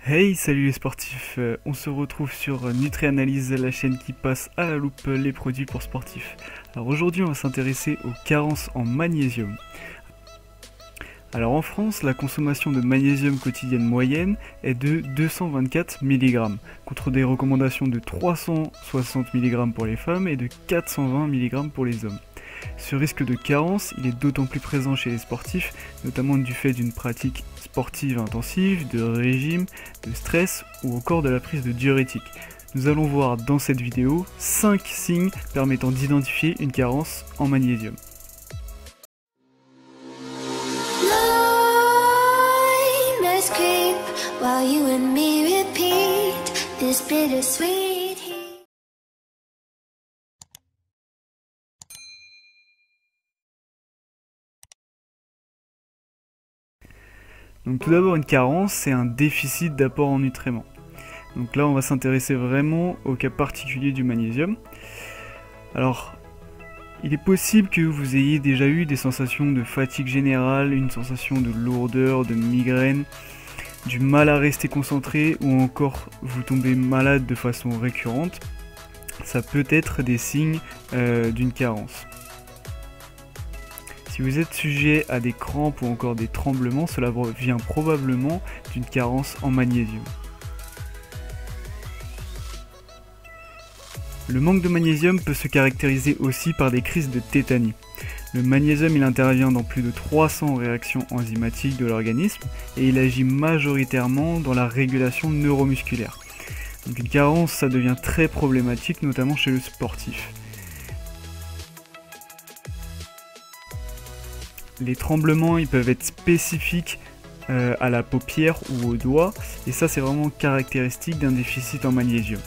Hey, salut les sportifs, on se retrouve sur NutriAnalyse, la chaîne qui passe à la loupe les produits pour sportifs. Alors aujourd'hui on va s'intéresser aux carences en magnésium. Alors en France, la consommation de magnésium quotidienne moyenne est de 224 mg, contre des recommandations de 360 mg pour les femmes et de 420 mg pour les hommes. Ce risque de carence, il est d'autant plus présent chez les sportifs, notamment du fait d'une pratique sportive intensive, de régime, de stress ou encore de la prise de diurétiques. Nous allons voir dans cette vidéo 5 signes permettant d'identifier une carence en magnésium. Donc tout d'abord, une carence, c'est un déficit d'apport en nutriments. Donc là on va s'intéresser vraiment au cas particulier du magnésium. Alors il est possible que vous ayez déjà eu des sensations de fatigue générale, une sensation de lourdeur, de migraine, du mal à rester concentré ou encore vous tombez malade de façon récurrente. Ça peut être des signes d'une carence. Si vous êtes sujet à des crampes ou encore des tremblements, cela vient probablement d'une carence en magnésium. Le manque de magnésium peut se caractériser aussi par des crises de tétanie. Le magnésium il intervient dans plus de 300 réactions enzymatiques de l'organisme et il agit majoritairement dans la régulation neuromusculaire. Donc une carence ça devient très problématique notamment chez le sportif. Les tremblements ils peuvent être spécifiques à la paupière ou au doigt et ça c'est vraiment caractéristique d'un déficit en magnésium.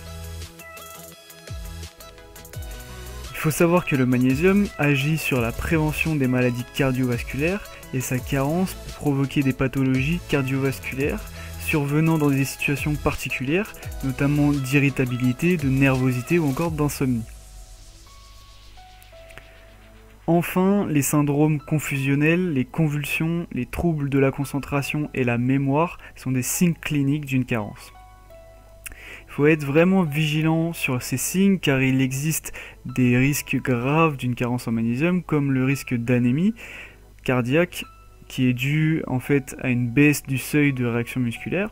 Il faut savoir que le magnésium agit sur la prévention des maladies cardiovasculaires et sa carence peut provoquer des pathologies cardiovasculaires survenant dans des situations particulières, notamment d'irritabilité, de nervosité ou encore d'insomnie. Enfin, les syndromes confusionnels, les convulsions, les troubles de la concentration et la mémoire sont des signes cliniques d'une carence. Il faut être vraiment vigilant sur ces signes car il existe des risques graves d'une carence en magnésium comme le risque d'anémie cardiaque qui est dû en fait à une baisse du seuil de réaction musculaire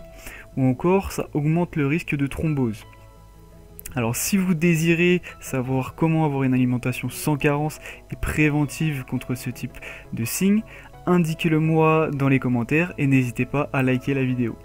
ou encore ça augmente le risque de thrombose. Alors si vous désirez savoir comment avoir une alimentation sans carence et préventive contre ce type de signes, indiquez-le moi dans les commentaires et n'hésitez pas à liker la vidéo.